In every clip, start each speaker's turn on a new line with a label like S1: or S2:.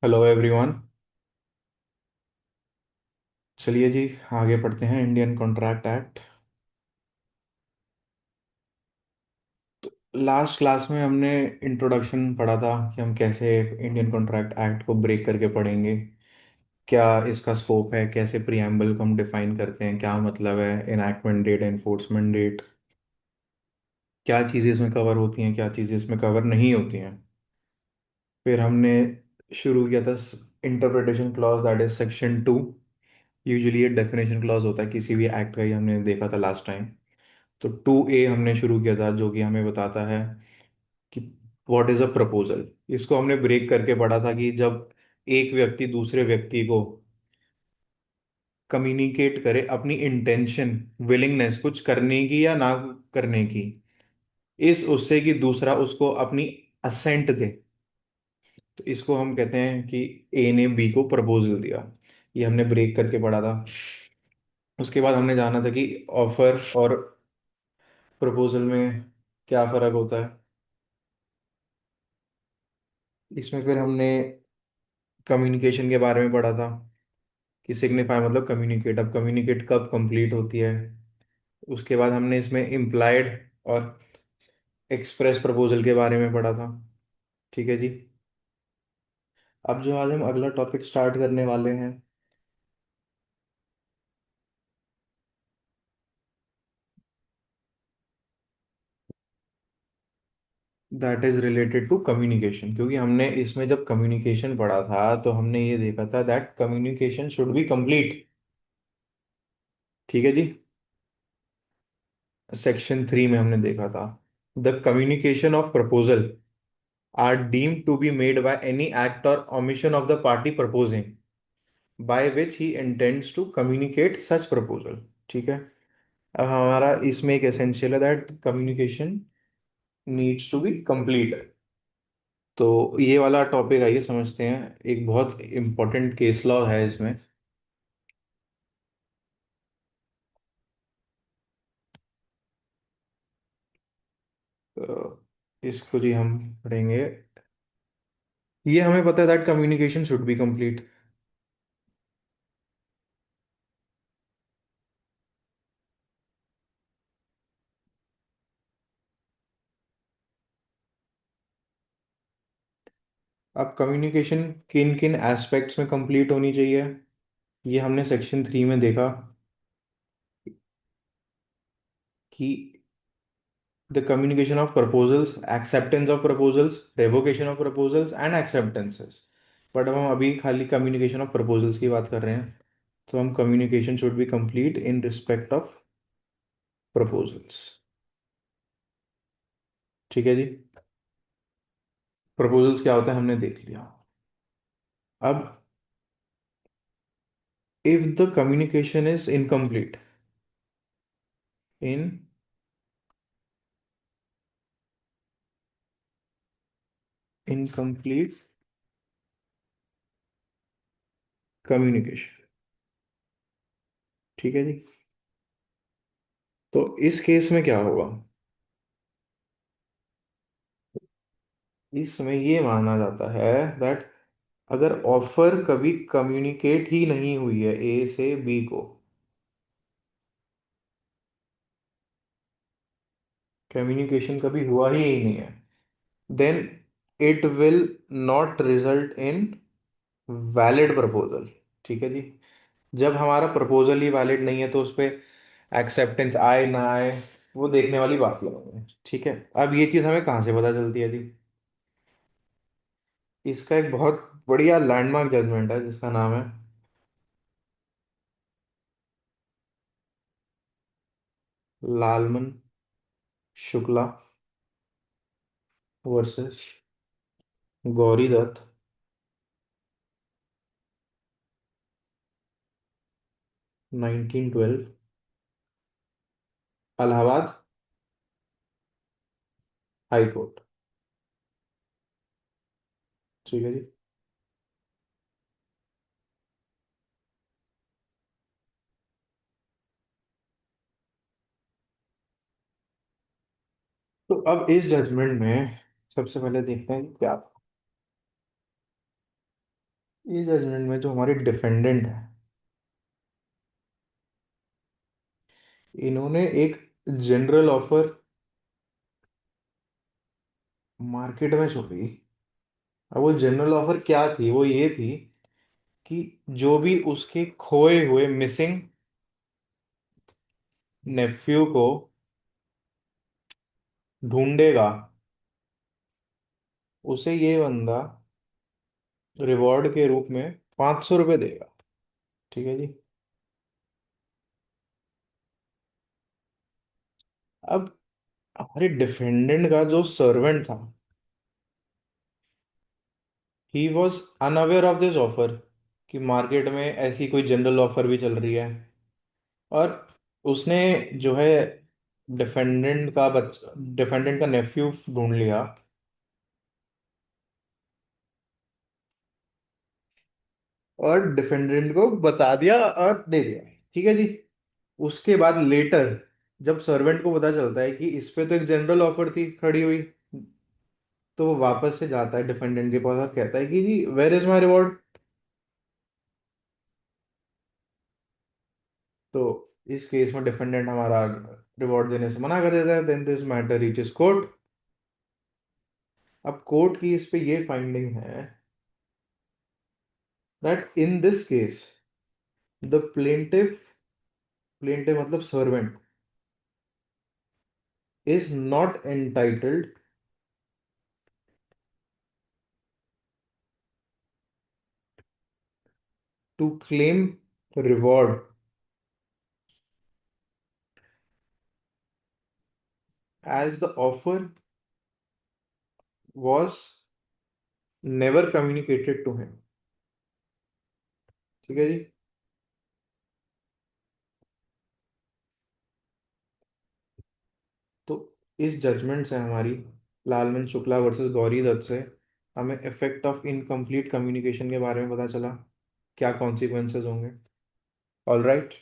S1: Hello everyone. चलिए जी, आगे पढ़ते हैं। Indian Contract act. Last class में हमने इंट्रोडक्शन पढ़ा था कि हम कैसे इंडियन कॉन्ट्रैक्ट एक्ट को ब्रेक करके पढ़ेंगे, क्या इसका स्कोप है, कैसे प्रिएम्बल को हम डिफाइन करते हैं, क्या मतलब है इनैक्टमेंट डेट, एनफोर्समेंट डेट, क्या चीज़ें इसमें कवर होती हैं, क्या चीज़ें इसमें कवर नहीं होती हैं। फिर हमने शुरू किया था interpretation clause, that is section 2। Usually ये डेफिनेशन क्लॉज होता है किसी भी एक्ट का, ही हमने देखा था लास्ट टाइम। तो 2A हमने शुरू किया था, जो कि हमें बताता है कि व्हाट इज अ प्रपोजल। इसको हमने ब्रेक करके पढ़ा था कि जब एक व्यक्ति दूसरे व्यक्ति को कम्युनिकेट करे अपनी इंटेंशन, विलिंगनेस कुछ करने की या ना करने की, इस उससे कि दूसरा उसको अपनी असेंट दे, तो इसको हम कहते हैं कि ए ने बी को प्रपोजल दिया। ये हमने ब्रेक करके पढ़ा था। उसके बाद हमने जाना था कि ऑफर और प्रपोजल में क्या फर्क होता है। इसमें फिर हमने कम्युनिकेशन के बारे में पढ़ा था कि सिग्निफाई मतलब कम्युनिकेट, अब कम्युनिकेट कब कंप्लीट होती है। उसके बाद हमने इसमें इम्प्लाइड और एक्सप्रेस प्रपोजल के बारे में पढ़ा था। ठीक है जी। अब जो आज हम अगला टॉपिक स्टार्ट करने वाले हैं, that is related to communication. क्योंकि हमने इसमें जब कम्युनिकेशन पढ़ा था तो हमने ये देखा था that communication should be complete. ठीक है जी। सेक्शन 3 में हमने देखा था the communication of proposal are deemed to be made by any act or omission of the party proposing by which he intends to communicate such proposal। ठीक है। अब हमारा इसमें एक एसेंशियल है that communication needs to be complete. तो ये वाला टॉपिक आइए समझते हैं। एक बहुत इंपॉर्टेंट केस लॉ है इसमें। तो इसको जी हम पढ़ेंगे। ये हमें पता है that communication should be complete. अब कम्युनिकेशन किन किन एस्पेक्ट्स में कंप्लीट होनी चाहिए, ये हमने सेक्शन 3 में देखा कि the communication of proposals, acceptance of proposals, revocation of proposals and acceptances। But अब हम अभी खाली कम्युनिकेशन ऑफ प्रपोजल्स की बात कर रहे हैं। तो हम communication should be complete in respect of proposals. ठीक है जी। प्रपोजल्स क्या होता है हमने देख लिया। अब if the communication is incomplete, in incomplete communication. ठीक है जी। तो इस केस में क्या होगा, इसमें ये माना जाता है दैट अगर ऑफर कभी कम्युनिकेट ही नहीं हुई है ए से बी को, कम्युनिकेशन कभी हुआ ही नहीं है, then it will not result in valid proposal. ठीक है जी। जब हमारा प्रपोजल ही वैलिड नहीं है तो उस पे एक्सेप्टेंस आए ना आए वो देखने वाली बात लगेगी। ठीक है। अब ये चीज हमें कहाँ से पता चलती है जी। इसका एक बहुत बढ़िया लैंडमार्क जजमेंट है जिसका नाम है Lalman Shukla versus Gauri Dutt, 1912, Allahabad high court. ठीक है जी। तो अब इस जजमेंट में सबसे पहले देखते हैं कि क्या ये जजमेंट में जो हमारे डिफेंडेंट है, इन्होंने एक जनरल ऑफर मार्केट में छोड़ी। अब वो जनरल ऑफर क्या थी? वो ये थी कि जो भी उसके खोए हुए मिसिंग नेफ्यू को ढूंढेगा, उसे ये बंदा रिवॉर्ड के रूप में 500 रुपये देगा। ठीक है जी। अब हमारे डिफेंडेंट का जो सर्वेंट था, he was unaware of this offer, कि मार्केट में ऐसी कोई जनरल ऑफर भी चल रही है। और उसने जो है डिफेंडेंट का नेफ्यू ढूंढ लिया, और डिफेंडेंट को बता दिया और दे दिया। ठीक है जी। उसके बाद लेटर जब सर्वेंट को पता चलता है कि इस पे तो एक जनरल ऑफर थी खड़ी हुई, तो वो वापस से जाता है डिफेंडेंट के पास और कहता है कि जी वेयर इज माई रिवॉर्ड। तो इस केस में डिफेंडेंट हमारा रिवॉर्ड देने से मना कर देता है। Then this matter reaches court. अब कोर्ट की इस पे ये फाइंडिंग है that in this case the plaintiff मतलब servant is not entitled to claim reward as the offer was never communicated to him। ठीक है जी। तो इस जजमेंट से हमारी लालमन शुक्ला वर्सेस गौरी दत्त से हमें इफेक्ट ऑफ इनकम्प्लीट कम्युनिकेशन के बारे में पता चला, क्या कॉन्सिक्वेंसेस होंगे। All right.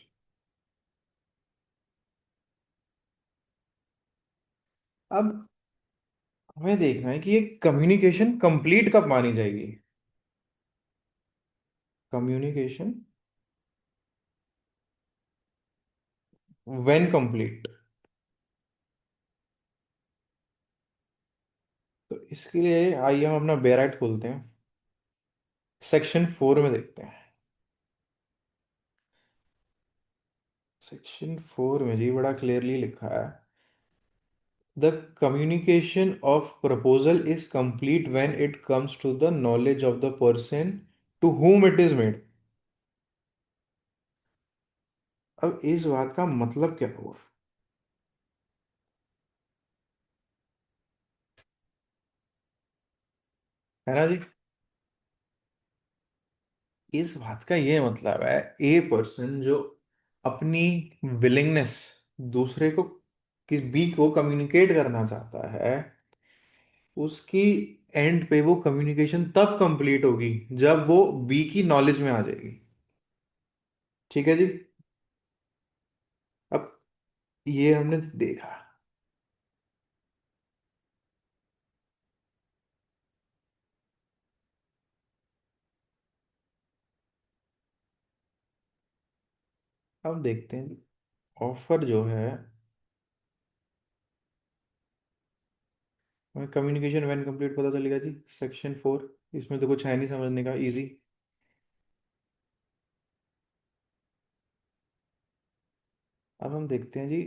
S1: अब हमें देखना है कि ये कम्युनिकेशन कंप्लीट कब मानी जाएगी। Communication when complete. तो इसके लिए आइए हम अपना बेराइट खोलते हैं, सेक्शन 4 में देखते हैं। सेक्शन 4 में जी बड़ा क्लियरली लिखा है, the communication of proposal is complete when it comes to the knowledge of the person to whom it is made। अब इस बात का मतलब क्या हुआ? है ना जी। इस बात का ये मतलब है, ए पर्सन जो अपनी विलिंगनेस दूसरे को, किस बी को कम्युनिकेट करना चाहता है, उसकी एंड पे वो कम्युनिकेशन तब कंप्लीट होगी जब वो बी की नॉलेज में आ जाएगी। ठीक है जी। अब ये हमने देखा। अब देखते हैं ऑफर जो है, हमें कम्युनिकेशन व्हेन कंप्लीट पता चलेगा जी, सेक्शन 4। इसमें तो कुछ है नहीं समझने का, इजी। अब हम देखते हैं जी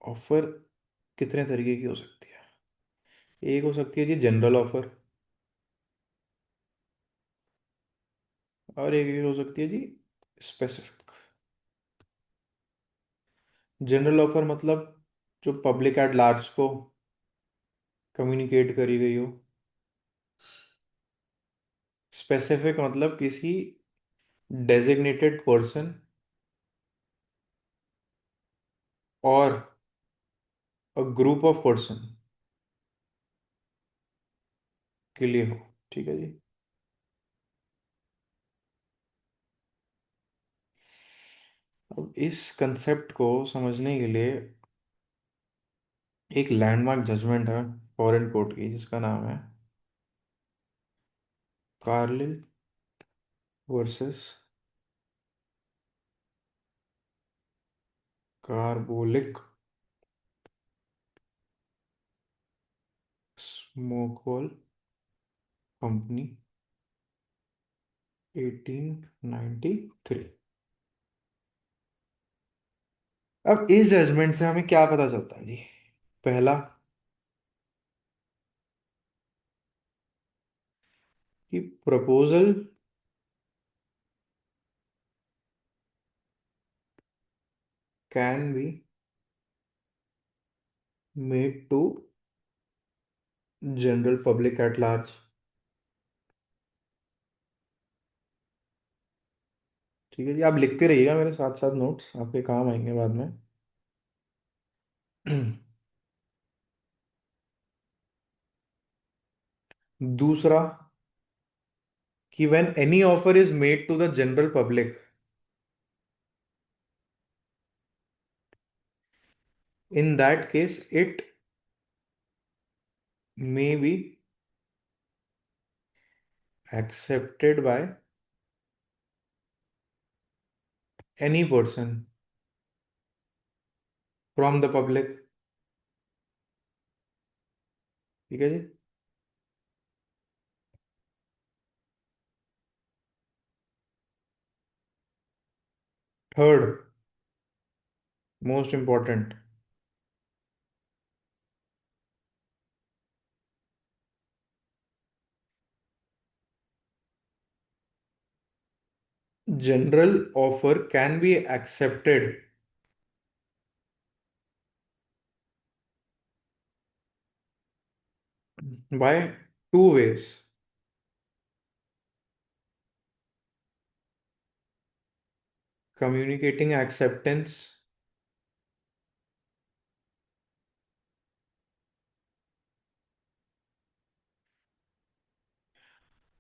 S1: ऑफर कितने तरीके की हो सकती है। एक हो सकती है जी जनरल ऑफर, और एक हो सकती है जी स्पेसिफिक। जनरल ऑफर मतलब जो पब्लिक एट लार्ज को कम्युनिकेट करी गई हो। स्पेसिफिक मतलब किसी डेजिग्नेटेड पर्सन और अ ग्रुप ऑफ पर्सन के लिए हो। ठीक है जी। अब इस कंसेप्ट को समझने के लिए एक लैंडमार्क जजमेंट है फॉरेन कोर्ट की, जिसका नाम है कार्लिल वर्सेस कार्बोलिक स्मोकहोल कंपनी 1893। अब इस जजमेंट से हमें क्या पता चलता है जी? पहला, कि proposal can be made to general public at large. ठीक है जी, आप लिखते रहिएगा मेरे साथ साथ, नोट्स आपके काम आएंगे बाद में। दूसरा, कि when any offer is made to the general public, in that case it may be accepted by any person from the public। ठीक है जी। Third, most important, general offer can be accepted by two ways. Communicating acceptance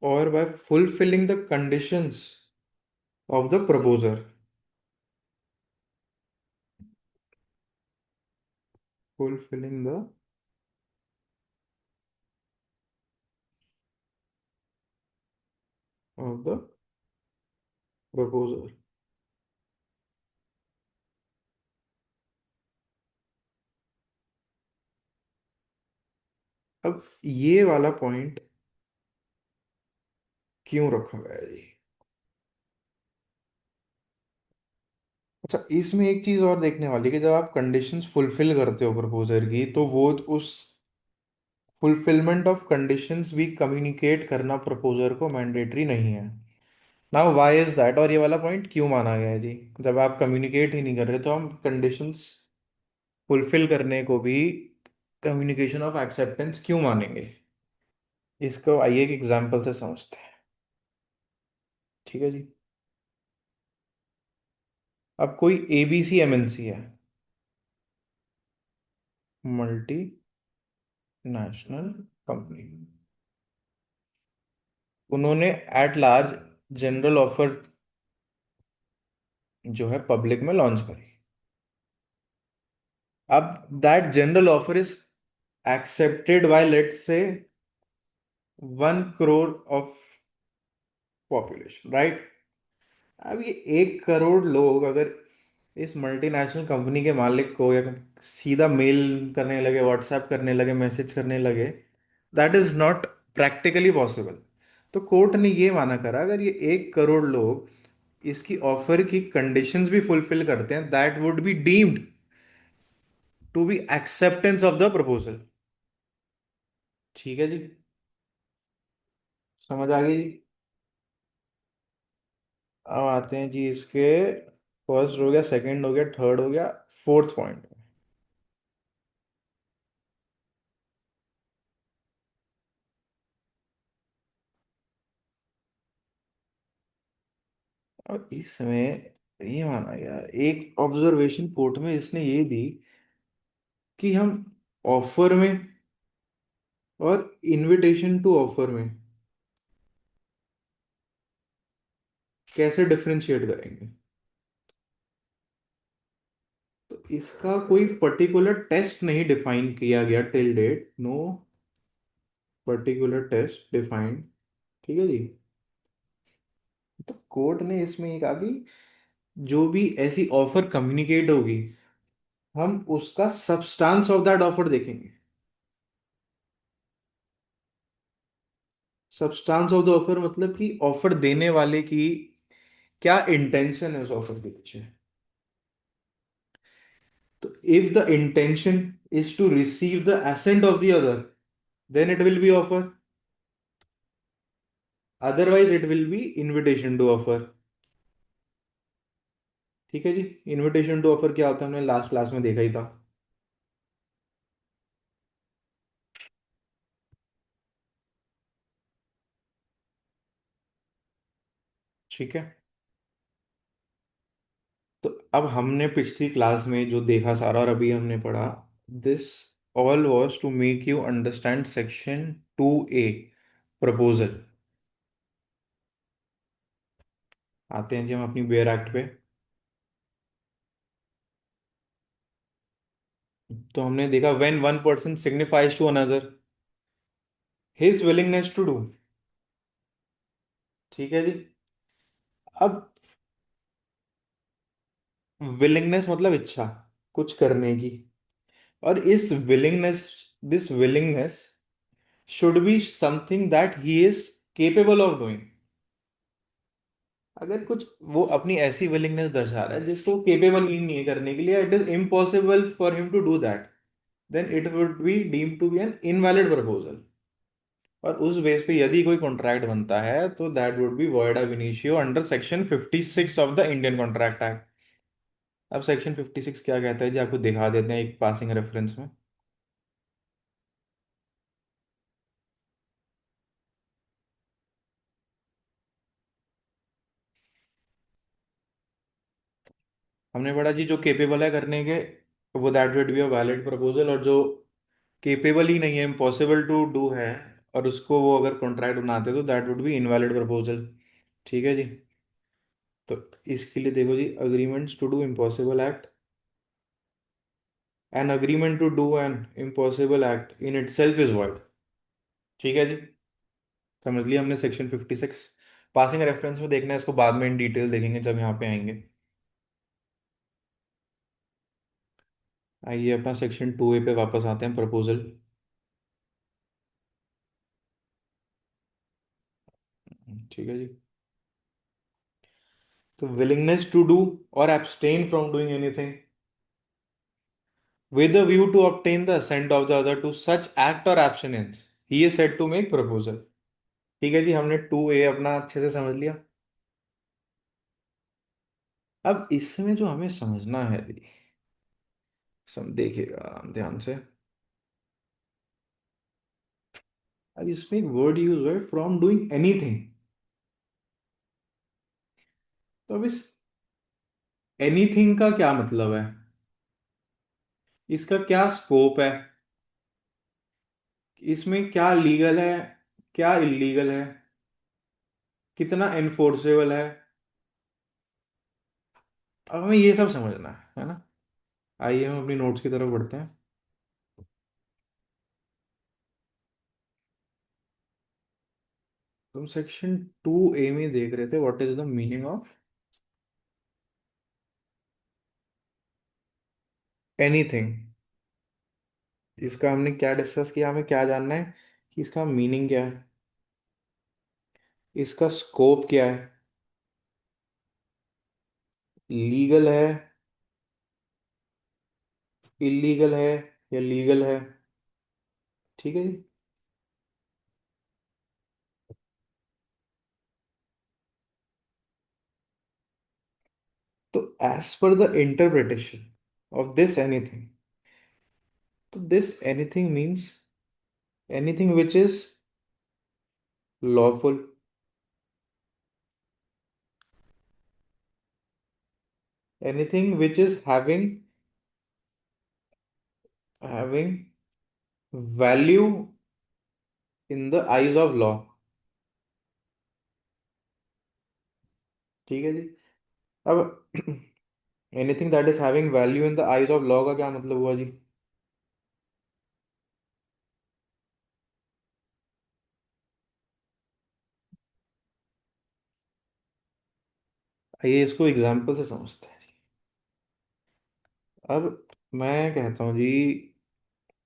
S1: और by fulfilling the conditions of the proposer. Fulfilling the of the proposer. अब ये वाला point क्यों रखा गया है जी? अच्छा, इसमें एक चीज और देखने वाली, कि जब आप कंडीशंस फुलफिल करते हो प्रपोजर की, तो वो उस फुलफिलमेंट ऑफ कंडीशंस भी कम्युनिकेट करना प्रपोजर को मैंडेटरी नहीं है। Now why is that? और ये वाला पॉइंट क्यों माना गया है जी? जब आप कम्युनिकेट ही नहीं कर रहे तो हम कंडीशंस फुलफिल करने को भी कम्युनिकेशन ऑफ एक्सेप्टेंस क्यों मानेंगे? इसको आइए एक एग्जांपल से समझते हैं। ठीक है जी। अब कोई एबीसी एमएनसी है, मल्टी नेशनल कंपनी, उन्होंने एट लार्ज जनरल ऑफर जो है पब्लिक में लॉन्च करी। अब that general offer is accepted by let's say 1 crore of population, right? अब ये 1 करोड़ लोग अगर इस मल्टीनेशनल कंपनी के मालिक को या सीधा मेल करने लगे, व्हाट्सएप करने लगे, मैसेज करने लगे, that is not practically possible. तो कोर्ट ने ये माना करा, अगर ये 1 करोड़ लोग इसकी ऑफर की कंडीशंस भी फुलफिल करते हैं, that would be deemed to be acceptance of the proposal. ठीक है जी, समझ आ गई जी? अब आते हैं जी इसके, फर्स्ट हो गया, सेकंड हो गया, थर्ड हो गया, फोर्थ पॉइंट। और इसमें ये माना गया, एक ऑब्जर्वेशन कोर्ट में इसने ये दी, कि हम ऑफर में और इनविटेशन टू ऑफर में कैसे डिफरेंशिएट करेंगे? तो इसका कोई पर्टिकुलर टेस्ट नहीं डिफाइन किया गया till date, no particular test defined. ठीक है जी। तो कोर्ट ने इसमें ये कहा कि जो भी ऐसी ऑफर कम्युनिकेट होगी, हम उसका सब्सटेंस ऑफ दैट ऑफर देखेंगे। सब्सटेंस ऑफ द ऑफर मतलब कि ऑफर देने वाले की क्या इंटेंशन है उस ऑफर के पीछे। तो if the intention is to receive the assent of the other, then it will be offer. Otherwise it will be invitation to offer. ठीक है जी। इनविटेशन टू ऑफर क्या होता है हमने लास्ट क्लास में देखा ही था। ठीक है। तो अब हमने पिछली क्लास में जो देखा सारा और अभी हमने पढ़ा, this all was to make you understand section 2A, proposal. आते हैं जी हम अपनी बेयर एक्ट पे। तो हमने देखा when one person signifies to another his willingness to do. ठीक है जी। अब विलिंगनेस मतलब इच्छा कुछ करने की, और इस willingness, this willingness should be something that he is capable of doing. अगर कुछ वो अपनी ऐसी विलिंगनेस दर्शा रहा है जिसको केपेबल ही नहीं है करने के लिए, it is impossible for him to do that, then it would be deemed to be an invalid proposal. और उस बेस पे यदि कोई कॉन्ट्रैक्ट बनता है तो that would be void ab initio under section 56 of the Indian Contract act. अब section 56 क्या कहता है जी, आपको दिखा देते हैं एक पासिंग रेफरेंस में। हमने पढ़ा जी, जो केपेबल है करने के वो that would be a valid proposal, और जो केपेबल ही नहीं है, इम्पॉसिबल टू डू है, और उसको वो अगर कॉन्ट्रैक्ट बनाते तो that would be invalid proposal. ठीक है जी। तो इसके लिए देखो जी, agreements to do impossible act, an agreement to do an impossible act in itself is void। ठीक है जी। समझ लिया हमने सेक्शन 56। पासिंग रेफरेंस में देखना है इसको, बाद में इन डिटेल देखेंगे जब यहाँ पे आएंगे। आइए अपना सेक्शन 2A पे वापस आते हैं, प्रपोजल। ठीक है जी। तो विलिंगनेस टू डू और abstain from doing anything with a view to obtain the assent of the other to such act or abstinence, he is said to make proposal। ठीक है जी, हमने 2A अपना अच्छे से समझ लिया। अब इसमें जो हमें समझना है भी, देखिएगा आराम ध्यान से। अब इसमें एक वर्ड यूज हुआ है, फ्रॉम डूइंग एनीथिंग। तो अब इस एनीथिंग का क्या मतलब है, इसका क्या स्कोप है, इसमें क्या लीगल है, क्या इलीगल है, कितना एनफोर्सेबल है। अब हमें ये सब समझना है ना। आइए हम अपनी नोट्स की तरफ बढ़ते हैं। तुम सेक्शन 2A में देख रहे थे what is the meaning of anything. इसका हमने क्या डिस्कस किया, हमें क्या जानना है कि इसका मीनिंग क्या है, इसका स्कोप क्या है, लीगल है, इलीगल है, या लीगल है। ठीक है जी। तो as per the interpretation of this anything, तो this anything means anything which is lawful, anything which is having value in the eyes of law. ठीक है जी। अब anything that is having value in the eyes of law का क्या मतलब हुआ जी। आइए इसको एग्जाम्पल से समझते हैं। अब मैं कहता हूँ जी,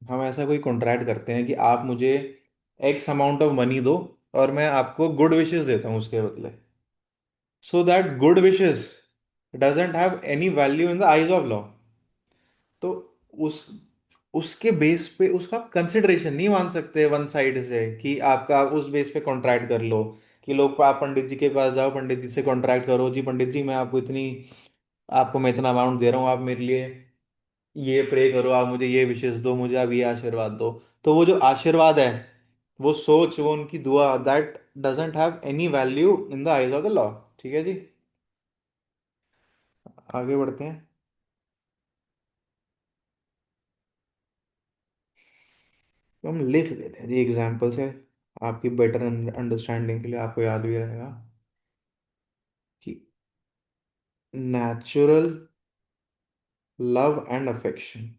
S1: हम ऐसा कोई कॉन्ट्रैक्ट करते हैं कि आप मुझे एक्स अमाउंट ऑफ मनी दो और मैं आपको गुड विशेस देता हूँ उसके बदले। So that good wishes doesn't have any value in the eyes of law. तो उस उसके बेस पे उसका कंसिडरेशन नहीं मान सकते वन साइड से कि आपका उस बेस पे कॉन्ट्रैक्ट कर लो। कि लोग आप पंडित जी के पास जाओ, पंडित जी से कॉन्ट्रैक्ट करो, जी पंडित जी मैं आपको इतनी, आपको मैं इतना अमाउंट दे रहा हूँ, आप मेरे लिए ये प्रे करो, आप मुझे ये विशेष दो, मुझे आप ये आशीर्वाद दो। तो वो जो आशीर्वाद है, वो सोच, वो उनकी दुआ, that doesn't have any value in the eyes of the law. ठीक है जी। आगे बढ़ते हैं। तो हम लिख लेते हैं जी एग्जाम्पल से, आपकी बेटर अंडरस्टैंडिंग के लिए, आपको याद भी रहेगा कि natural love and affection,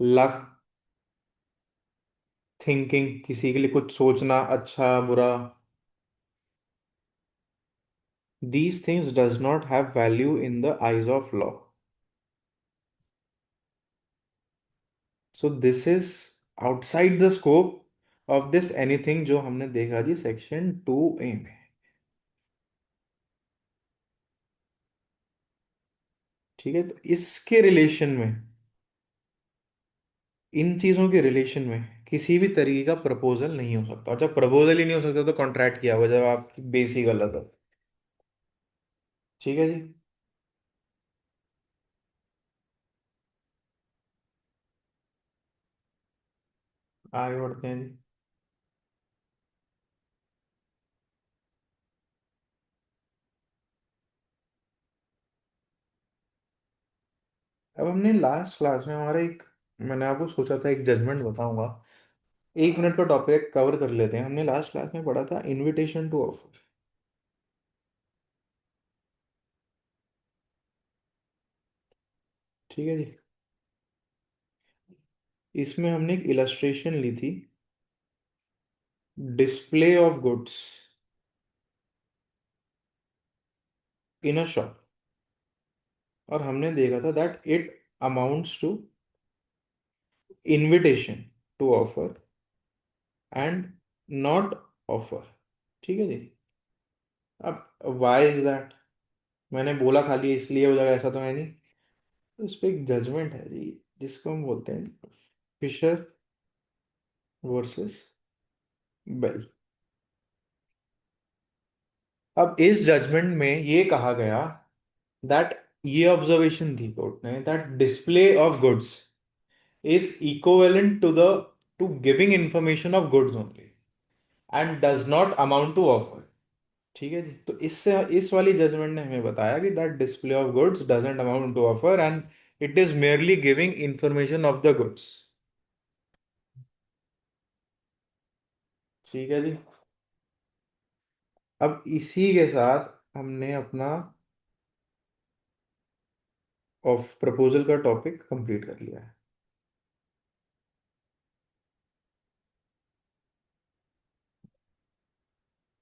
S1: luck, thinking, किसी के लिए कुछ सोचना अच्छा बुरा, these things does not have value in the eyes of law. So this is outside the scope of this anything जो हमने देखा जी सेक्शन 2A में। ठीक है, तो इसके रिलेशन में, इन चीजों के रिलेशन में किसी भी तरीके का प्रपोजल नहीं हो सकता, और जब प्रपोजल ही नहीं हो सकता तो कॉन्ट्रैक्ट किया हुआ, जब आपकी बेस ही गलत है। ठीक है जी। आगे बढ़ते हैं जी। अब हमने लास्ट क्लास में हमारा एक, मैंने आपको सोचा था एक जजमेंट बताऊंगा, 1 मिनट का टॉपिक कवर कर लेते हैं। हमने लास्ट क्लास में पढ़ा था इनविटेशन टू ऑफर। ठीक है जी। इसमें हमने एक इलस्ट्रेशन ली थी, display of goods in a shop, और हमने देखा था that it amounts to invitation to offer and not offer. ठीक है जी। अब व्हाई इज दैट, मैंने बोला खाली इसलिए हो जाएगा ऐसा तो है नहीं। तो इस पे एक जजमेंट है जी, जिसको हम बोलते हैं फिशर वर्सेस बेल। अब इस जजमेंट में ये कहा गया दैट, ये ऑब्जर्वेशन थी कोर्ट ने, that display of goods is equivalent to the to giving information of goods only and does not amount to offer। ठीक है जी। तो इससे इस वाली जजमेंट ने हमें बताया कि that display of goods doesn't amount to offer and it is merely giving information of the goods. ठीक है जी। अब इसी के साथ हमने अपना ऑफ प्रपोजल का टॉपिक कंप्लीट कर लिया है।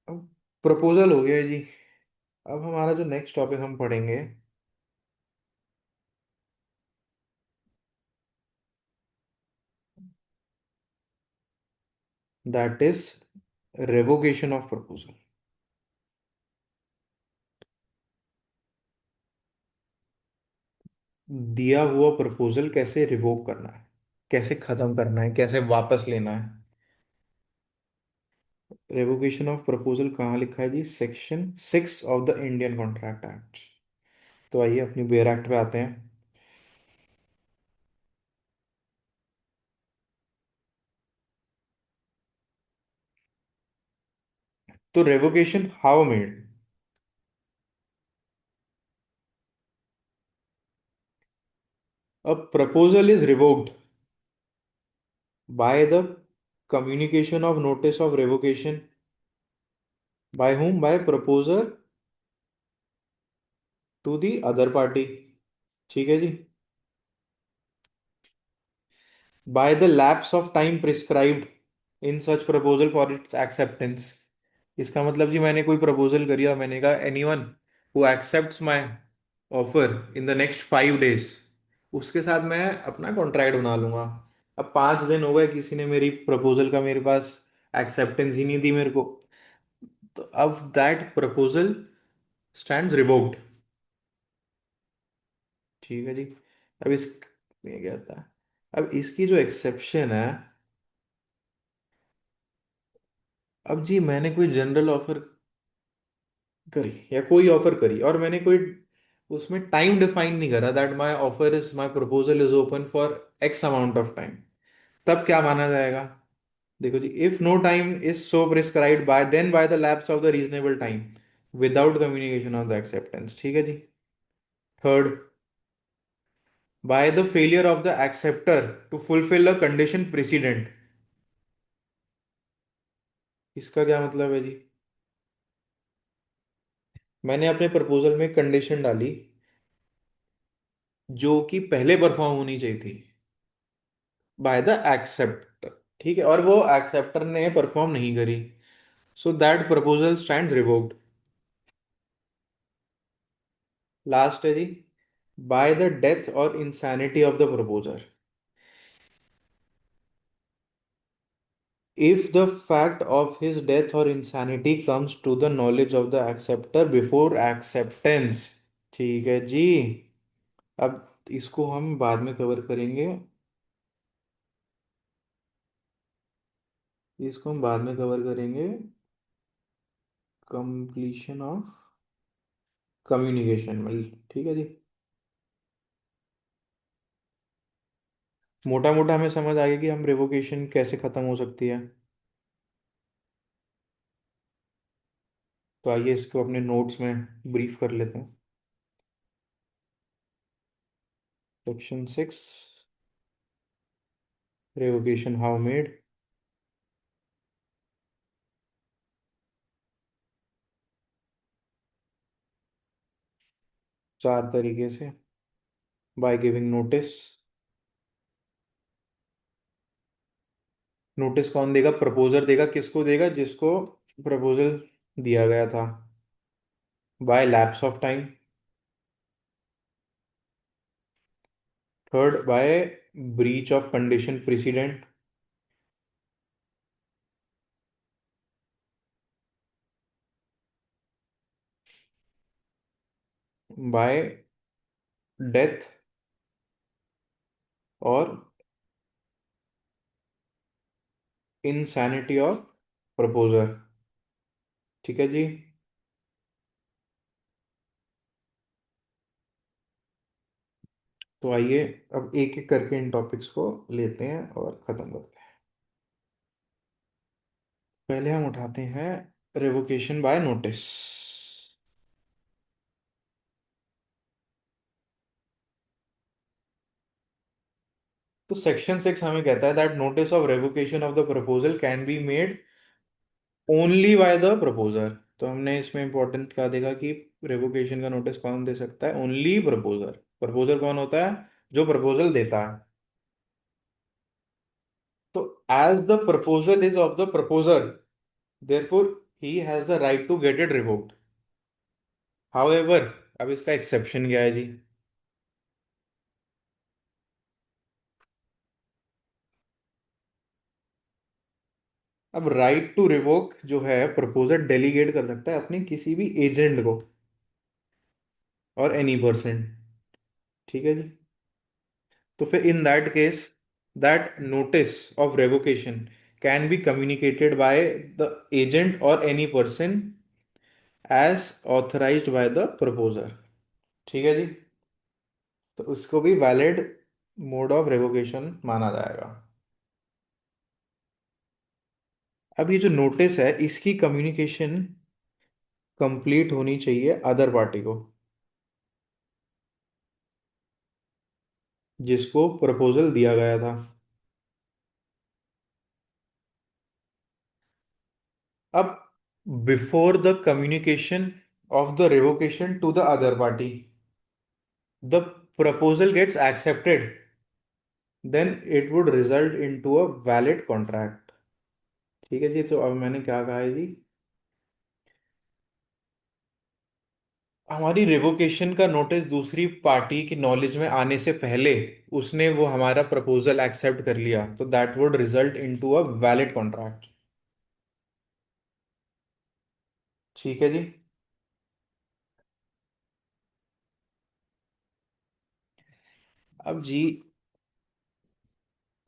S1: अब प्रपोजल हो गया है जी। अब हमारा जो नेक्स्ट टॉपिक हम पढ़ेंगे, that is revocation of proposal. दिया हुआ प्रपोजल कैसे रिवोक करना है, कैसे खत्म करना है, कैसे वापस लेना है। रेवोकेशन ऑफ प्रपोजल कहाँ लिखा है जी, section 6 of the Indian Contract Act. तो आइए अपनी बेयर एक्ट पे आते हैं। तो revocation how made, a proposal is revoked by the communication of notice of revocation by whom, by proposer to the other party। ठीक है जी। by the lapse of time prescribed in such proposal for its acceptance। इसका मतलब जी मैंने कोई proposal करी और मैंने कहा anyone who accepts my offer in the next 5 days, उसके साथ मैं अपना कॉन्ट्रैक्ट बना लूंगा। अब 5 दिन हो गए, किसी ने मेरी प्रपोजल का मेरे पास एक्सेप्टेंस ही नहीं दी मेरे को, तो अब दैट प्रपोजल स्टैंड्स रिवोक्ड। ठीक है जी। अब इस ये क्या था, अब इसकी जो एक्सेप्शन है, अब जी मैंने कोई जनरल ऑफर करी या कोई ऑफर करी और मैंने कोई उसमें टाइम डिफाइन नहीं करा that my offer is my proposal is open for X amount of time, तब क्या माना जाएगा? देखो जी, if no time is so prescribed by then by the lapse of the reasonable time without communication of the acceptance. ठीक है जी। Third, by the failure of the acceptor to fulfil a condition precedent. इसका क्या मतलब है जी? मैंने अपने proposal में कंडीशन डाली जो कि पहले परफॉर्म होनी चाहिए थी बाय द एक्सेप्टर, ठीक है, और वो एक्सेप्टर ने परफॉर्म नहीं करी, so that proposal stands revoked. Last है जी, बाय द डेथ और insanity of the proposer. If the fact of his death और insanity comes to the knowledge of the acceptor before acceptance. ठीक है जी। अब इसको हम बाद में कवर करेंगे, इसको हम बाद में कवर करेंगे, कंप्लीशन ऑफ कम्युनिकेशन में। ठीक है जी। मोटा मोटा हमें समझ आ गया कि हम रिवोकेशन कैसे खत्म हो सकती है। तो आइए इसको अपने नोट्स में ब्रीफ कर लेते हैं। Section 6, revocation how made. 4 तरीके से, बाय गिविंग नोटिस। नोटिस कौन देगा? प्रपोजर देगा। किसको देगा? जिसको प्रपोजल दिया गया था। By lapse of time. Third, by breach of condition president. By death और इनसैनिटी ऑफ प्रपोजर। ठीक है जी। तो आइए अब एक एक करके इन टॉपिक्स को लेते हैं और खत्म करते हैं। पहले हम उठाते हैं रेवोकेशन बाय नोटिस। तो सेक्शन 6 हमें कहता है that notice of revocation of the proposal can be made only by the proposer. तो हमने इसमें इंपॉर्टेंट क्या देखा कि रेवोकेशन का नोटिस कौन दे सकता है? Only proposer. प्रपोजर कौन होता है? जो प्रपोजल देता है। तो as the proposal is of the proposer, therefore he has the right to get it revoked. However, अब इसका एक्सेप्शन क्या है जी? अब राइट टू रिवोक जो है प्रपोजर डेलीगेट कर सकता है अपने किसी भी एजेंट को और एनी पर्सन। ठीक है जी। तो फिर in that case that notice of revocation can be communicated by the agent और any person as authorised by the proposer. ठीक है जी। तो उसको भी वैलिड मोड ऑफ रेवोकेशन माना जाएगा। अब ये जो नोटिस है इसकी कम्युनिकेशन कंप्लीट होनी चाहिए अदर पार्टी को, जिसको प्रपोजल दिया गया था। अब before the communication of the revocation to the other party, the proposal gets accepted, then it would result into a valid contract. ठीक है जी। तो अब मैंने क्या कहा है जी हमारी रिवोकेशन का नोटिस दूसरी पार्टी की नॉलेज में आने से पहले उसने वो हमारा प्रपोजल एक्सेप्ट कर लिया, तो that would result into a valid contract. ठीक है जी। अब जी,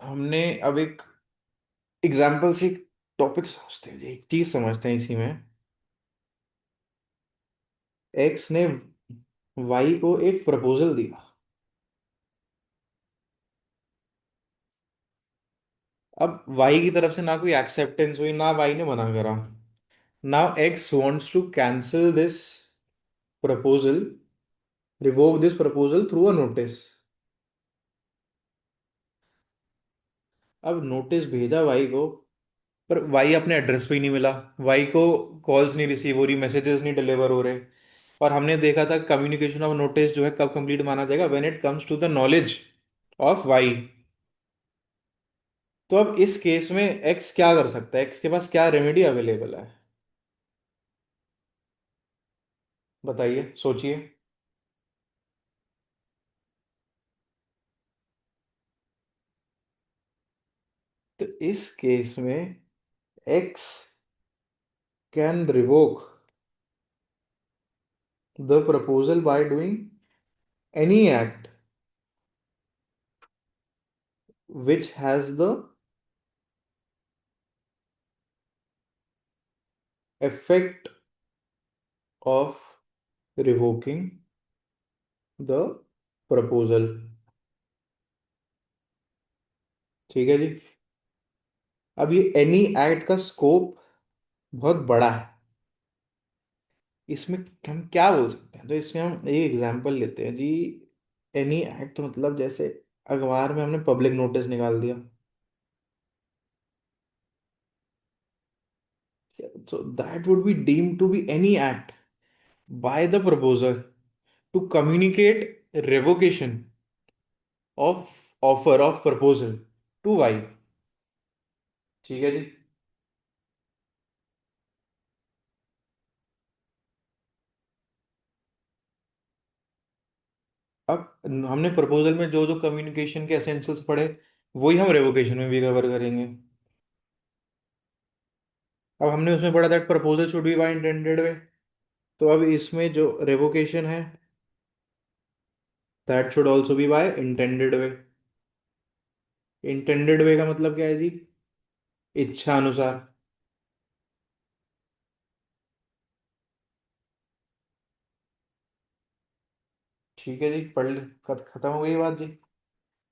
S1: हमने अब एक एग्जाम्पल से टॉपिक समझते हैं जी, एक चीज समझते हैं इसी में। एक्स ने वाई को एक प्रपोजल दिया। अब वाई की तरफ से ना कोई एक्सेप्टेंस हुई, ना वाई ने मना करा। Now x wants to cancel this proposal, revoke this proposal through a notice. अब नोटिस भेजा वाई को, पर वाई अपने एड्रेस पे ही नहीं मिला। वाई को कॉल्स नहीं रिसीव हो रही, मैसेजेस नहीं डिलीवर हो रहे। और हमने देखा था कम्युनिकेशन ऑफ नोटिस जो है कब कंप्लीट माना जाएगा, when it comes to the knowledge of Y. तो अब इस केस में एक्स क्या कर सकता है, एक्स के पास क्या रेमेडी अवेलेबल है? बताइए, सोचिए। तो इस केस में x can revoke the proposal by doing any act which has the effect of revoking the proposal। ठीक है जी। अब ये एनी एक्ट का स्कोप बहुत बड़ा है। इसमें हम क्या बोल सकते हैं, तो इसमें हम एक एग्जांपल लेते हैं जी। एनी एक्ट मतलब जैसे अखबार में हमने पब्लिक नोटिस निकाल दिया, so that would be deemed to be any act by the proposer to communicate revocation of offer of proposal to Y। ठीक है जी। अब हमने प्रपोजल में जो जो कम्युनिकेशन के एसेंशियल्स पढ़े, वही हम रेवोकेशन में भी कवर करेंगे। अब हमने उसमें पढ़ा that proposal should be by intended way, तो अब इसमें जो रेवोकेशन है that should also be by intended way. Intended way का मतलब क्या है जी? इच्छा अनुसार। ठीक है जी, पढ़ ले, खत्म हो गई बात जी।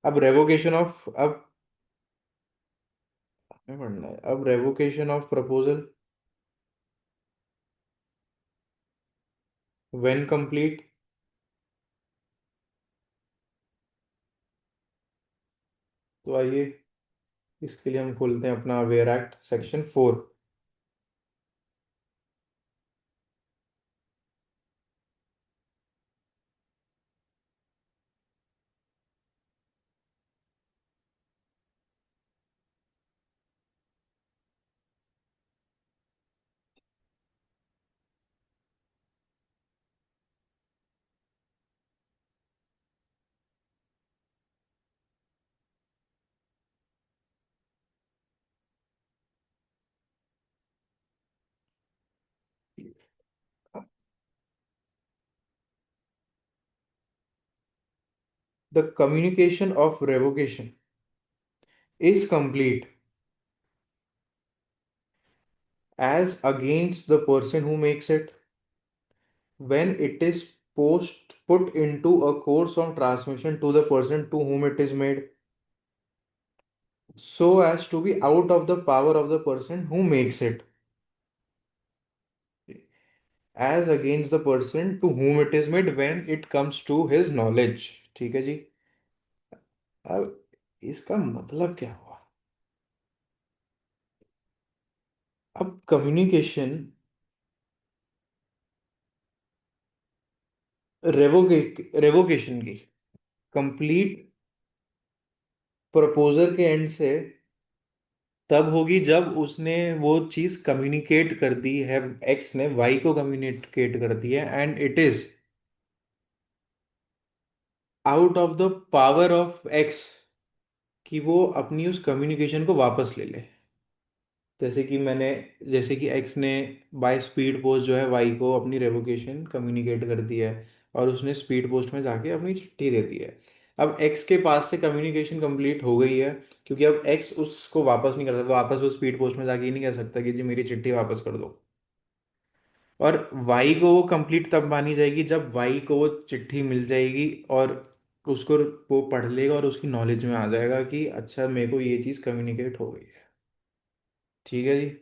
S1: अब रेवोकेशन ऑफ, अब हमें पढ़ना है अब revocation of proposal when complete. तो आइए, इसके लिए हम खोलते हैं अपना aware act section 4। The communication of revocation is complete as against the person who makes it when it is put into a course of transmission to the person to whom it is made, so as to be out of the power of the person who makes it, as against the person to whom it is made when it comes to his knowledge। ठीक है जी। अब इसका मतलब क्या हुआ? अब communication revocation की कंप्लीट प्रपोजर के एंड से तब होगी जब उसने वो चीज कम्युनिकेट कर दी है, एक्स ने वाई को कम्युनिकेट कर दी है, and it is out of the power of x कि वो अपनी उस कम्युनिकेशन को वापस ले ले। जैसे कि मैंने जैसे कि एक्स ने बाय स्पीड पोस्ट जो है वाई को अपनी रेवोकेशन कम्युनिकेट कर दी है, और उसने स्पीड पोस्ट में जाके अपनी चिट्ठी दे दी है। अब एक्स के पास से कम्युनिकेशन कंप्लीट हो गई है, क्योंकि अब एक्स उसको वापस नहीं कर सकता, वापस वो स्पीड पोस्ट में जाके ही नहीं कह सकता कि जी मेरी चिट्ठी वापस कर दो। और वाई को वो कंप्लीट तब मानी जाएगी जब वाई को वो चिट्ठी मिल जाएगी, और उसको वो पढ़ लेगा और उसकी नॉलेज में आ जाएगा कि अच्छा मेरे को ये चीज़ कम्युनिकेट हो गई है। ठीक है जी।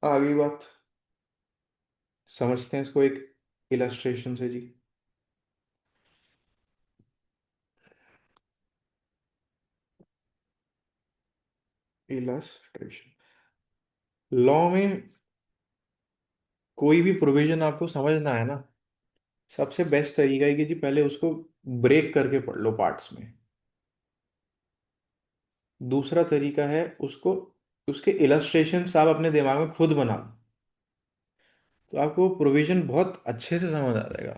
S1: आगे बात समझते हैं इसको एक इलस्ट्रेशन से जी। इलस्ट्रेशन। लॉ में कोई भी प्रोविजन आपको समझना है ना, सबसे बेस्ट तरीका है कि जी पहले उसको ब्रेक करके पढ़ लो पार्ट्स में। दूसरा तरीका है उसको, उसके इलस्ट्रेशन आप अपने दिमाग में खुद बनाओ, तो आपको प्रोविजन बहुत अच्छे से समझ आ जाएगा।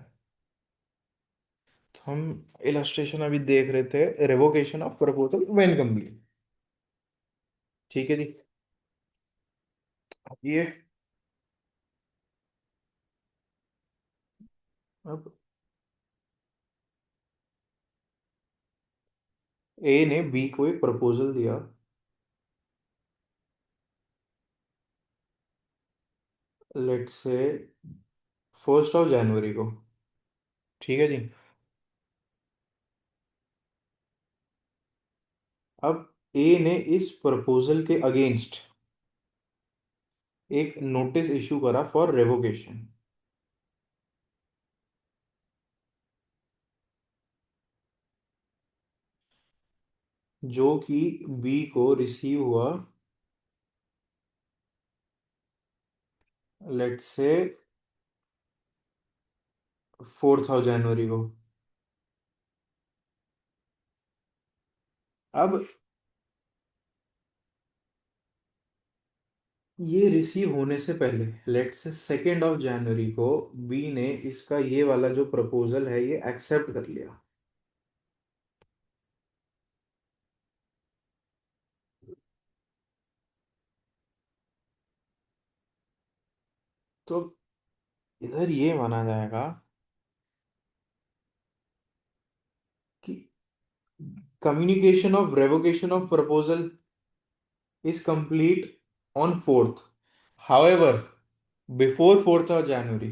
S1: तो हम इलस्ट्रेशन अभी देख रहे थे, revocation of proposal when complete. ठीक है जी। ये अब ए ने बी को एक प्रपोजल दिया, लेट्स से 1 जनवरी को। ठीक है जी। अब ए ने इस प्रपोजल के अगेंस्ट एक नोटिस इशू करा फॉर रेवोकेशन, जो कि बी को रिसीव हुआ, लेट्स से 4 जनवरी को। अब ये रिसीव होने से पहले, लेट्स से 2 जनवरी को, बी ने इसका ये वाला जो प्रपोजल है ये एक्सेप्ट कर लिया। तो इधर ये माना जाएगा कि communication of revocation of proposal is complete on 4th. However, before 4th of January,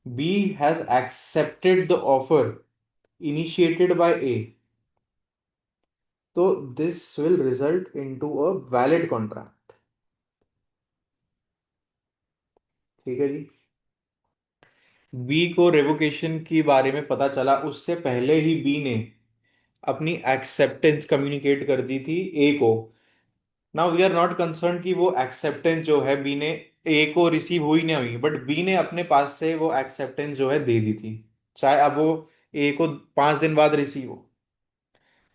S1: B has accepted the offer initiated by A. So this will result into a valid contract. ठीक है जी। बी को revocation के बारे में पता चला, उससे पहले ही बी ने अपनी एक्सेप्टेंस कम्युनिकेट कर दी थी ए को। Now we are not concern कि वो एक्सेप्टेंस जो है बी ने ए को रिसीव हुई नहीं हुई, बट बी ने अपने पास से वो एक्सेप्टेंस जो है दे दी थी, चाहे अब वो ए को 5 दिन बाद रिसीव हो,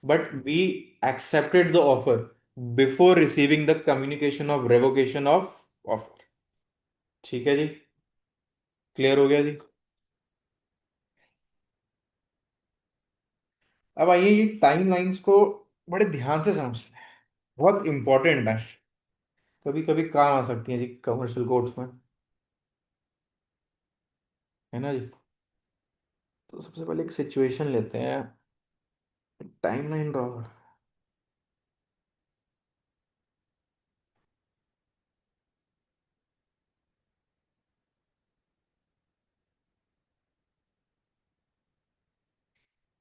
S1: but be accepted the offer before receiving the communication of revocation of offer. ठीक है जी। क्लियर हो गया जी। अब आइए ये टाइम लाइंस को बड़े ध्यान से समझते हैं, बहुत इंपॉर्टेंट है, कभी कभी काम आ सकती है जी कमर्शियल कोर्ट्स में, है ना जी। तो सबसे पहले एक सिचुएशन लेते हैं, टाइमलाइन ड्रॉ।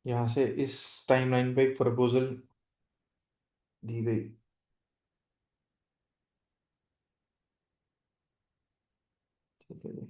S1: यहाँ से इस टाइमलाइन पे एक प्रपोजल दी गई। ठीक है जी।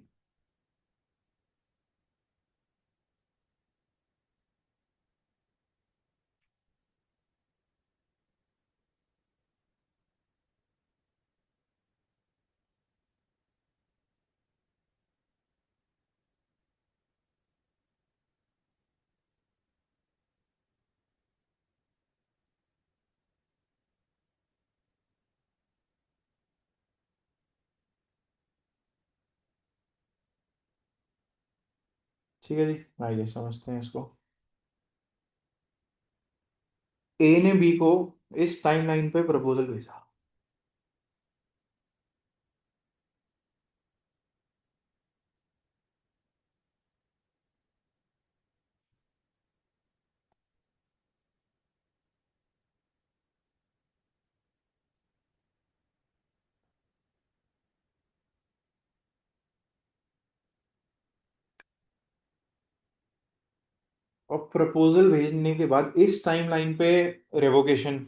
S1: ठीक है जी, आइए समझते हैं इसको। ए ने बी को इस टाइमलाइन पे प्रपोजल भेजा। और प्रपोजल भेजने के बाद इस टाइमलाइन पे रेवोकेशन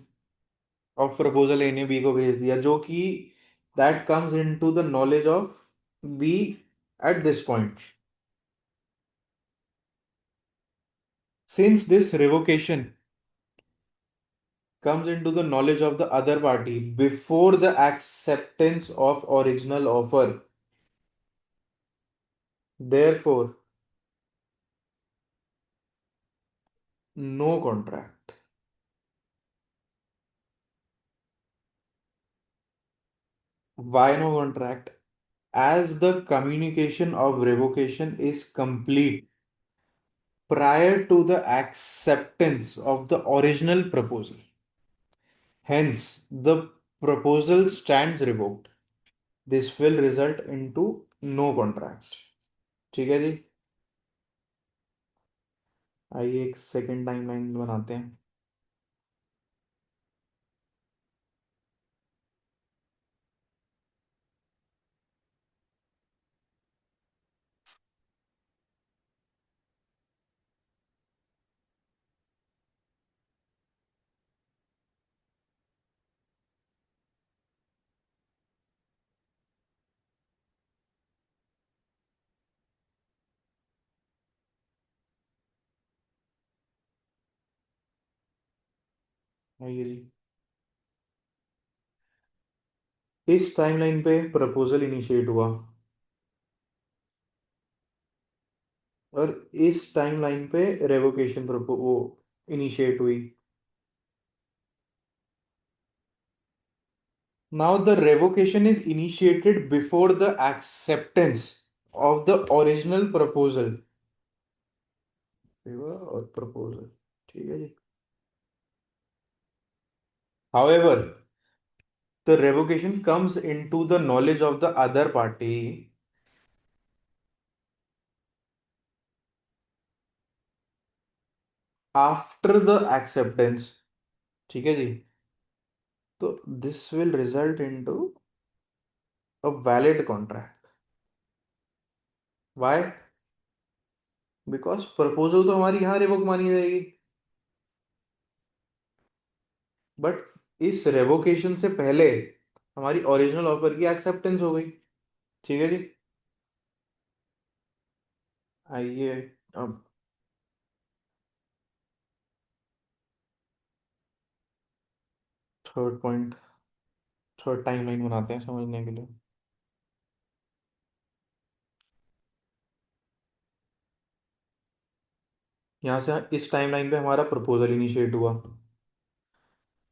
S1: ऑफ प्रपोजल ए ने बी को भेज दिया, जो कि that comes into the knowledge of B at this point. Since this revocation comes into the knowledge of the other party before the acceptance of original offer, therefore, no contract. Why no contract? As the communication of revocation is complete prior to the acceptance of the original proposal. Hence, the proposal stands revoked. This will result into no contract. ठीक है जी। आइए एक second timeline बनाते हैं। आइए जी। इस timeline पे proposal initiate हुआ और इस टाइमलाइन पे रेवोकेशन वो इनिशिएट हुई। Now the revocation is initiated before the acceptance of the original proposal. और प्रपोजल, ठीक है जी। However, the revocation comes into the knowledge of the other party after the acceptance. ठीक है जी। तो this will result into a valid contract. Why? Because proposal तो हमारी यहाँ रिवोक मानी जाएगी, बट इस रेवोकेशन से पहले हमारी ओरिजिनल ऑफर की एक्सेप्टेंस हो गई। ठीक है जी। आइए अब थर्ड पॉइंट, थर्ड टाइमलाइन बनाते हैं समझने के लिए। यहाँ से इस टाइमलाइन पे हमारा प्रपोजल इनिशिएट हुआ,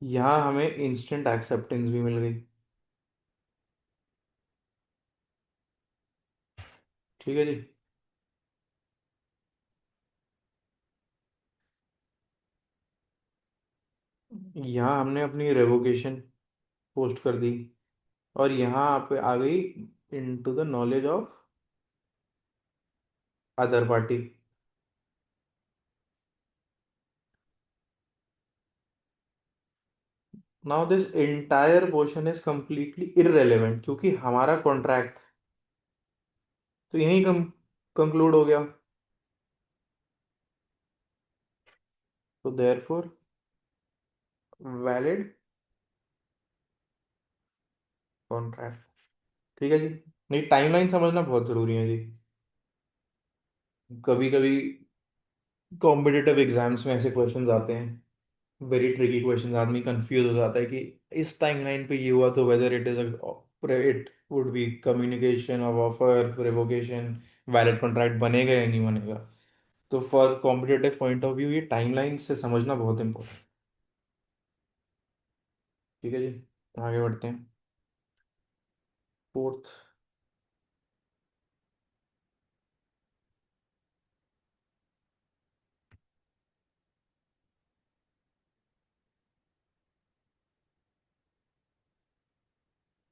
S1: यहाँ हमें इंस्टेंट एक्सेप्टेंस भी मिल गई। ठीक है जी। यहाँ हमने अपनी रेवोकेशन पोस्ट कर दी और यहाँ पे आ गई into the knowledge of other party. Now this entire portion is completely irrelevant क्योंकि हमारा कॉन्ट्रैक्ट तो यहीं कंक्लूड हो गया। तो देयरफॉर वैलिड कॉन्ट्रैक्ट। ठीक है जी। नहीं, टाइमलाइन समझना बहुत जरूरी है जी। कभी कभी कॉम्पिटिटिव एग्जाम्स में ऐसे क्वेश्चंस आते हैं, वेरी ट्रिकी क्वेश्चंस, आदमी कंफ्यूज हो जाता है कि इस टाइमलाइन पे ये हुआ तो whether it would B communication of offer revocation, valid contract बनेगा या नहीं बनेगा। तो for competitive point of view ये टाइमलाइन से समझना बहुत इंपॉर्टेंट। ठीक है जी, आगे बढ़ते हैं। फोर्थ।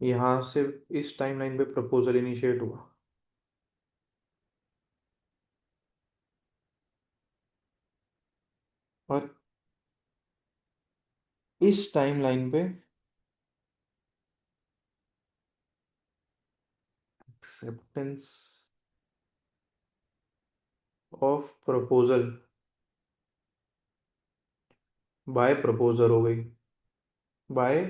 S1: यहाँ से इस टाइमलाइन पे प्रपोजल इनिशिएट हुआ, और इस टाइमलाइन पे acceptance of proposal by proposer हो गई, बाय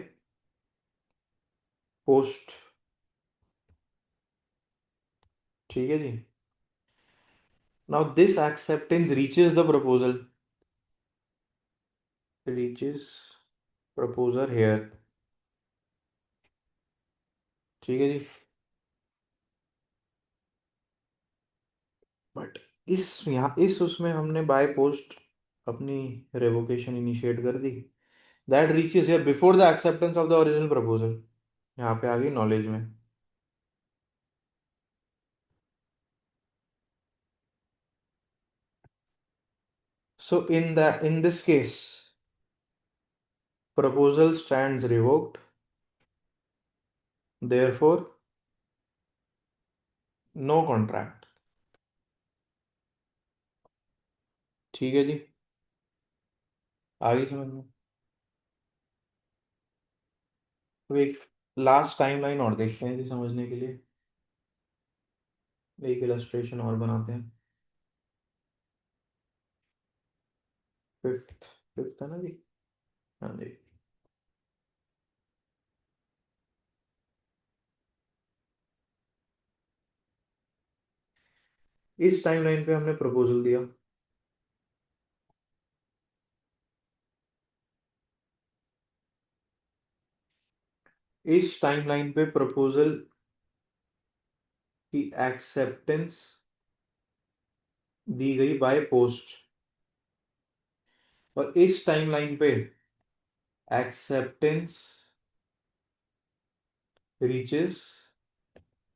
S1: पोस्ट। ठीक है जी। Now this acceptance reaches the proposal, reaches proposer here. ठीक है जी। बट इस यहाँ इस उसमें हमने बाय पोस्ट अपनी रेवोकेशन इनिशिएट कर दी, that reaches here before the acceptance of the original proposal. यहाँ पे आ गई नॉलेज में। So in this case proposal stands revoked, therefore no contract. ठीक है जी। आगे समझ में। तो एक लास्ट टाइमलाइन और देखते हैं जी समझने के लिए, एक इलस्ट्रेशन और बनाते हैं। फिफ्थ, फिफ्थ है ना जी। हाँ जी। इस टाइमलाइन पे हमने प्रपोजल दिया, इस टाइमलाइन पे प्रपोजल की एक्सेप्टेंस दी गई बाय पोस्ट, और इस टाइमलाइन पे एक्सेप्टेंस रीचेस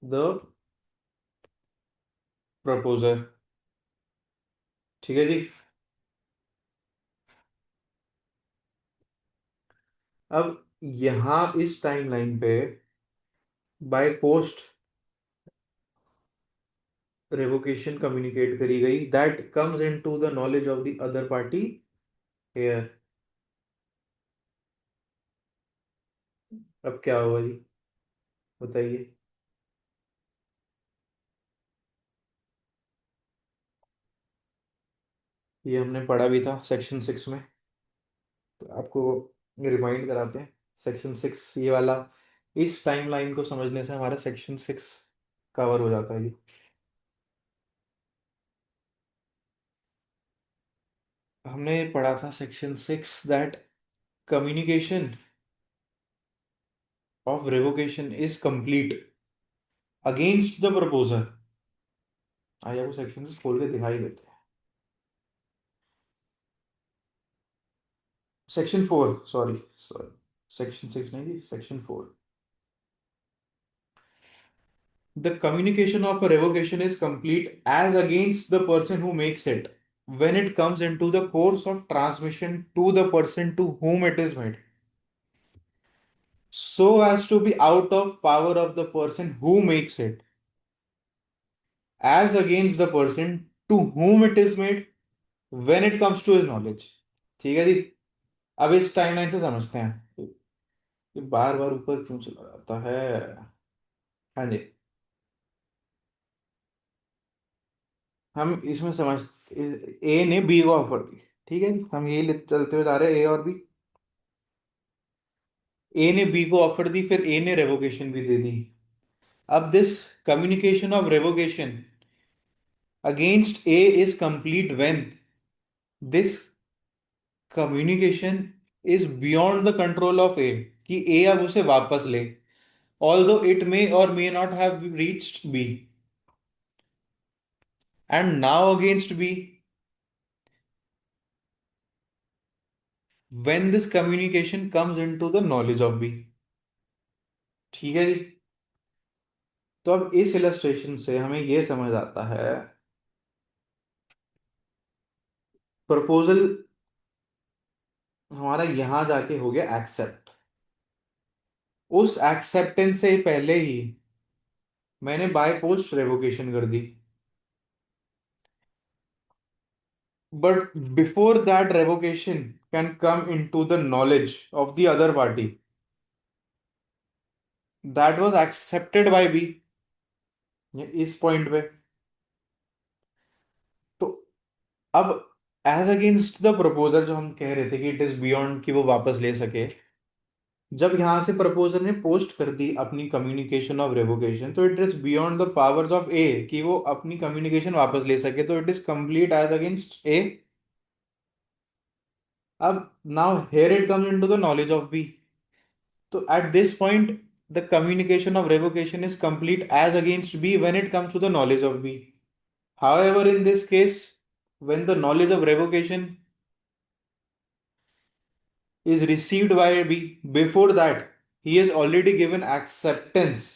S1: द प्रपोजर। ठीक है जी। अब यहां इस टाइमलाइन पे बाय पोस्ट रेवोकेशन कम्युनिकेट करी गई, that comes into the knowledge of the other party here. अब क्या होगा जी, बताइए। ये हमने पढ़ा भी था सेक्शन 6 में, तो आपको रिमाइंड कराते हैं। सेक्शन 6 ये वाला, इस टाइमलाइन को समझने से हमारा सेक्शन 6 कवर हो जाता है जी। हमने पढ़ा था section 6 that communication of revocation is complete against the proposer. आइए आपको सेक्शन से खोल के दिखाई देते हैं। सेक्शन 4, सॉरी सॉरी, सेक्शन 6 नहीं जी, section 4। The communication of a revocation is complete as against the person who makes it when it comes into the course of transmission to the person to whom it is made, so as to be out of power of the person who makes it, as against the person to whom it is made when it comes to his knowledge। ठीक है जी। अब इस timeline से समझते हैं, ये बार बार ऊपर क्यों चला जाता है। हाँ जी। हम इसमें समझ, ए ने बी को ऑफर दी, ठीक है जी, हम यही चलते हुए जा रहे हैं, ए और बी। ए ने बी को ऑफर दी, फिर ए ने रेवोकेशन भी दे दी। अब this communication of revocation against A is complete when this communication is beyond the control of A, कि ए अब उसे वापस ले, although it may or may not have reached B, and now against B when this communication comes into the knowledge of B. ठीक है जी। तो अब इस इलस्ट्रेशन से हमें यह समझ आता है, प्रपोजल हमारा यहां जाके हो गया एक्सेप्ट, उस एक्सेप्टेंस से पहले ही मैंने बाय पोस्ट रेवोकेशन कर दी, but before that revocation can come into the knowledge of the other party that was accepted by B, इस पॉइंट पे। तो अब एज अगेंस्ट द प्रपोजर जो हम कह रहे थे कि इट इज बियॉन्ड कि वो वापस ले सके, जब यहां से प्रपोजर ने पोस्ट कर दी अपनी कम्युनिकेशन ऑफ रेवोकेशन, तो it is beyond the powers of A कि वो अपनी कम्युनिकेशन वापस ले सके, तो it is complete as against A. अब now here it comes into the knowledge of B, तो at this point the communication of revocation is complete as against B when it comes to the knowledge of B. However, in this case, when the knowledge of revocation is received by B, before that, he has already given acceptance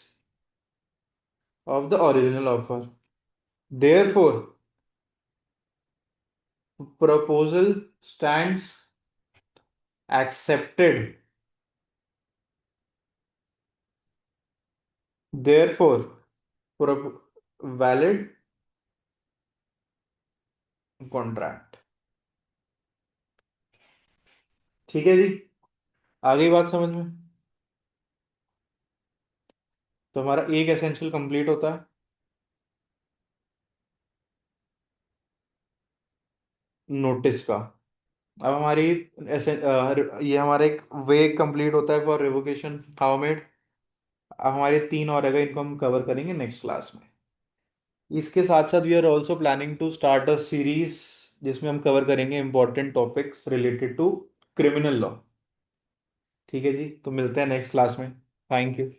S1: of the original offer. Therefore, proposal stands accepted. Therefore, valid contract. ठीक है जी, आ गई बात समझ में? तो हमारा एक essential complete होता है नोटिस का। अब हमारी ऐसे ये हमारा एक वे कंप्लीट होता है फॉर रिवोकेशन हाउ मेड। अब हमारे तीन और रहेगा, इनको हम कवर करेंगे नेक्स्ट क्लास में। इसके साथ साथ we are also planning to start a series जिसमें हम कवर करेंगे important topics related to criminal law. ठीक है जी, तो मिलते हैं नेक्स्ट क्लास में। Thank you.